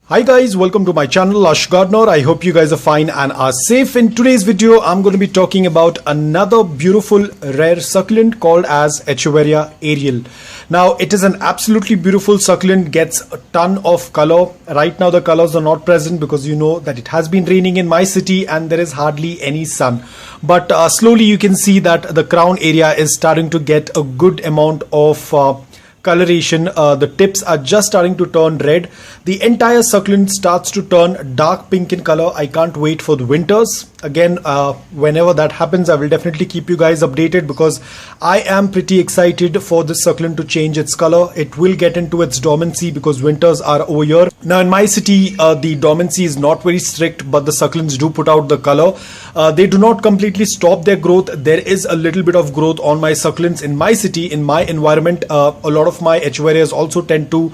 Hi guys, welcome to my channel Lush Gardener. I hope you guys are fine and are safe. In today's video, I'm going to be talking about another beautiful rare succulent called as Echeveria Ariel. Now, it is an absolutely beautiful succulent, gets a ton of color. Right now, the colors are not present because you know that it has been raining in my city and there is hardly any sun. But slowly you can see that the crown area is starting to get a good amount of coloration. The tips are just starting to turn red. The entire succulent starts to turn dark pink in color. I can't wait for the winters. Again, whenever that happens, I will definitely keep you guys updated because I am pretty excited for this succulent to change its color. It will get into its dormancy because winters are over here. Now in my city, the dormancy is not very strict, but the succulents do put out the color. They do not completely stop their growth. There is a little bit of growth on my succulents in my city, in my environment. A lot of my Echeverias also tend to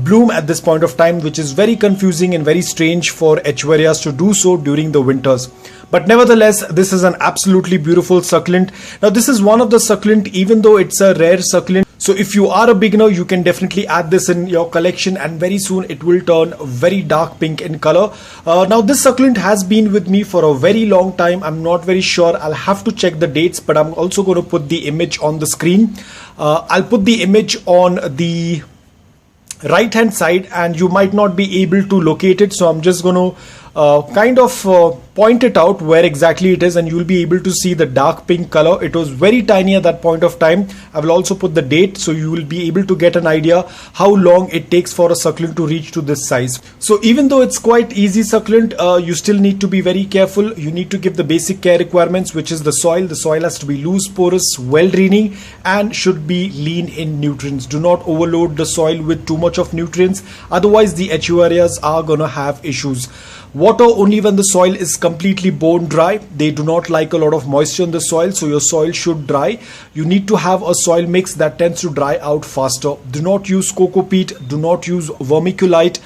bloom at this point of time, which is very confusing and very strange for Echeverias to do so during the winters. But nevertheless, this is an absolutely beautiful succulent. Now this is one of the succulent, even though it's a rare succulent. So if you are a beginner, you can definitely add this in your collection and very soon it will turn very dark pink in color. Now this succulent has been with me for a very long time. I'm not very sure. I'll have to check the dates, but I'm also going to put the image on the screen. I'll put the image on the right hand side and you might not be able to locate it. So I'm just going to point it out where exactly it is and you'll be able to see the dark pink color. It was very tiny at that point of time. I will also put the date so you will be able to get an idea how long it takes for a succulent to reach to this size. So even though it's quite easy succulent, you still need to be very careful. You need to give the basic care requirements, which is the soil. The soil has to be loose, porous, well draining and should be lean in nutrients. Do not overload the soil with too much of nutrients. Otherwise the Echeverias are gonna have issues. Water only when the soil is completely bone dry. They do not like a lot of moisture in the soil, so your soil should dry. You need to have a soil mix that tends to dry out faster. Do not use coco peat, do not use vermiculite.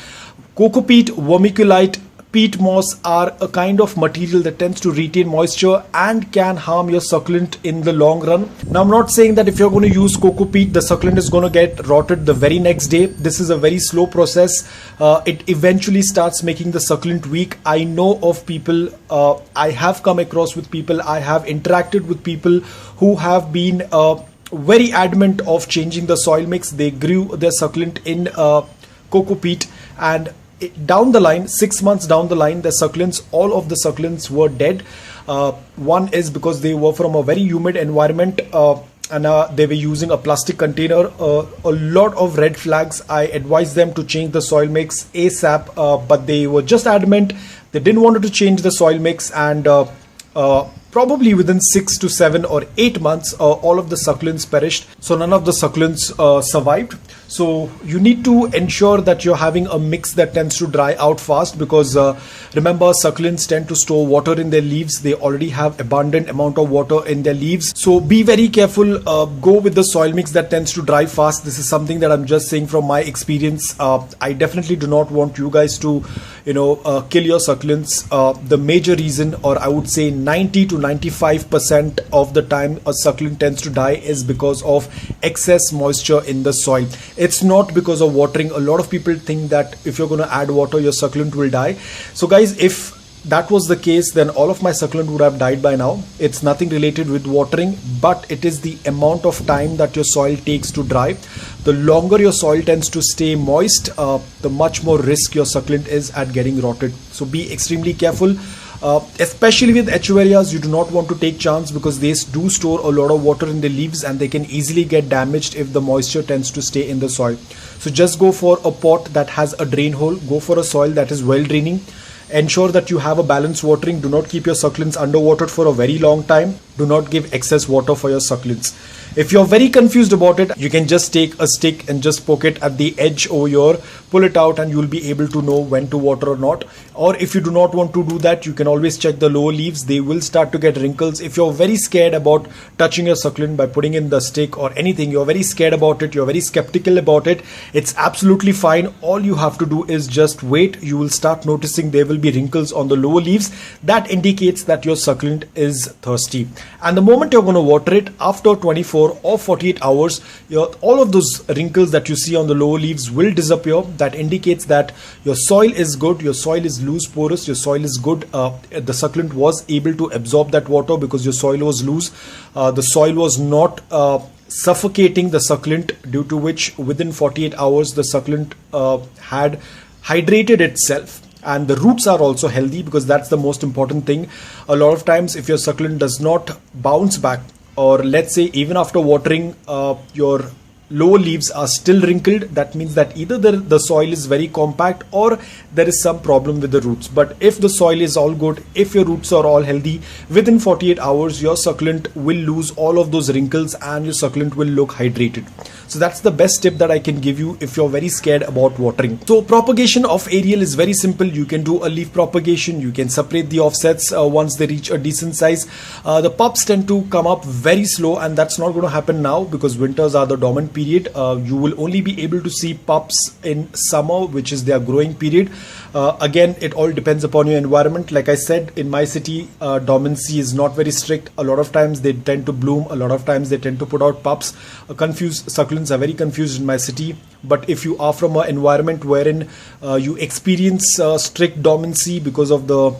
Coco peat, vermiculite, peat moss are a kind of material that tends to retain moisture and can harm your succulent in the long run. Now I'm not saying that if you're going to use coco peat, the succulent is going to get rotted the very next day. This is a very slow process. It eventually starts making the succulent weak. I know of people, I have come across with people, I have interacted with people who have been very adamant of changing the soil mix. They grew their succulent in coco peat and down the line, 6 months down the line, the succulents, all of the succulents were dead. One is because they were from a very humid environment and they were using a plastic container. A lot of red flags. I advised them to change the soil mix ASAP, but they were just adamant. They didn't want to change the soil mix and probably within 6 to 7 or 8 months, all of the succulents perished. So none of the succulents survived. So you need to ensure that you're having a mix that tends to dry out fast because remember, succulents tend to store water in their leaves. They already have abundant amount of water in their leaves. So be very careful. Go with the soil mix that tends to dry fast. This is something that I'm just saying from my experience. I definitely do not want you guys to, kill your succulents. The major reason, or I would say 90 to 95% of the time a succulent tends to die is because of excess moisture in the soil. It's not because of watering. A lot of people think that if you're going to add water, your succulent will die. So guys, if that was the case, then all of my succulent would have died by now. It's nothing related with watering, but it is the amount of time that your soil takes to dry. The longer your soil tends to stay moist, the much more risk your succulent is at getting rotted. So be extremely careful. Especially with Echeverias, you do not want to take chance because they do store a lot of water in the leaves and they can easily get damaged if the moisture tends to stay in the soil. So just go for a pot that has a drain hole. Go for a soil that is well draining. Ensure that you have a balanced watering. Do not keep your succulents underwatered for a very long time. Do not give excess water for your succulents. If you're very confused about it, you can just take a stick and just poke it at the edge over here, pull it out, and you'll be able to know when to water or not. Or if you do not want to do that, you can always check the lower leaves. They will start to get wrinkles. If you're very scared about touching your succulent by putting in the stick or anything, you're very scared about it, you're very skeptical about it, it's absolutely fine. All you have to do is just wait. You will start noticing there will be wrinkles on the lower leaves. That indicates that your succulent is thirsty. And the moment you're going to water it, after 24 or 48 hours, all of those wrinkles that you see on the lower leaves will disappear. That indicates that your soil is good, your soil is loose porous, your soil is good. The succulent was able to absorb that water because your soil was loose. The soil was not suffocating the succulent, due to which within 48 hours the succulent had hydrated itself. And the roots are also healthy, because that's the most important thing. A lot of times if your succulent does not bounce back, or let's say even after watering your lower leaves are still wrinkled, that means that either the soil is very compact or there is some problem with the roots. But if the soil is all good, if your roots are all healthy, within 48 hours your succulent will lose all of those wrinkles and your succulent will look hydrated. So that's the best tip that I can give you if you're very scared about watering. So propagation of Ariel is very simple. You can do a leaf propagation. You can separate the offsets once they reach a decent size. The pups tend to come up very slow, and that's not going to happen now because winters are the dormant period. You will only be able to see pups in summer, which is their growing period. Again, it all depends upon your environment. Like I said, in my city, dormancy is not very strict. A lot of times they tend to bloom. A lot of times they tend to put out pups. Confused succulents are very confused in my city. But if you are from an environment wherein you experience strict dormancy because of the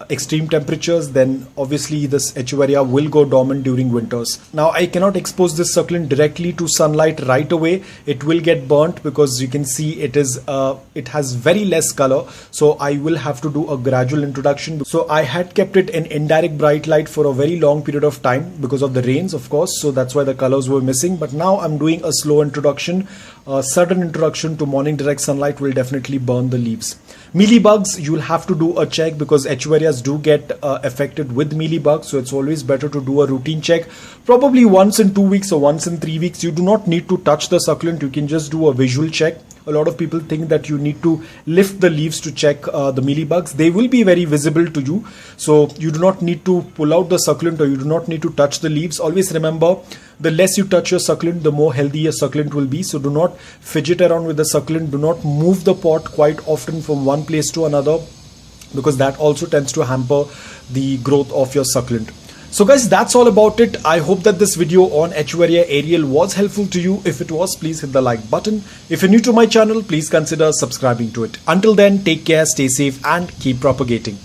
extreme temperatures, then obviously this Echeveria will go dormant during winters. Now I cannot expose this succulent directly to sunlight right away. It will get burnt because you can see it has very less color. So I will have to do a gradual introduction. So I had kept it in indirect bright light for a very long period of time because of the rains, of course. So that's why the colors were missing. But now I'm doing a slow introduction. A sudden introduction to morning direct sunlight will definitely burn the leaves. Mealybugs, you'll have to do a check because Echeverias do get affected with mealybugs. So it's always better to do a routine check, probably once in 2 weeks or once in 3 weeks. You do not need to touch the succulent. You can just do a visual check. A lot of people think that you need to lift the leaves to check the mealybugs. They will be very visible to you. So you do not need to pull out the succulent, or you do not need to touch the leaves. Always remember, the less you touch your succulent, the more healthy your succulent will be. So do not fidget around with the succulent. Do not move the pot quite often from one place to another, because that also tends to hamper the growth of your succulent. So guys, that's all about it. I hope that this video on Echeveria Ariel was helpful to you. If it was, please hit the like button. If you're new to my channel, please consider subscribing to it. Until then, take care, stay safe, and keep propagating.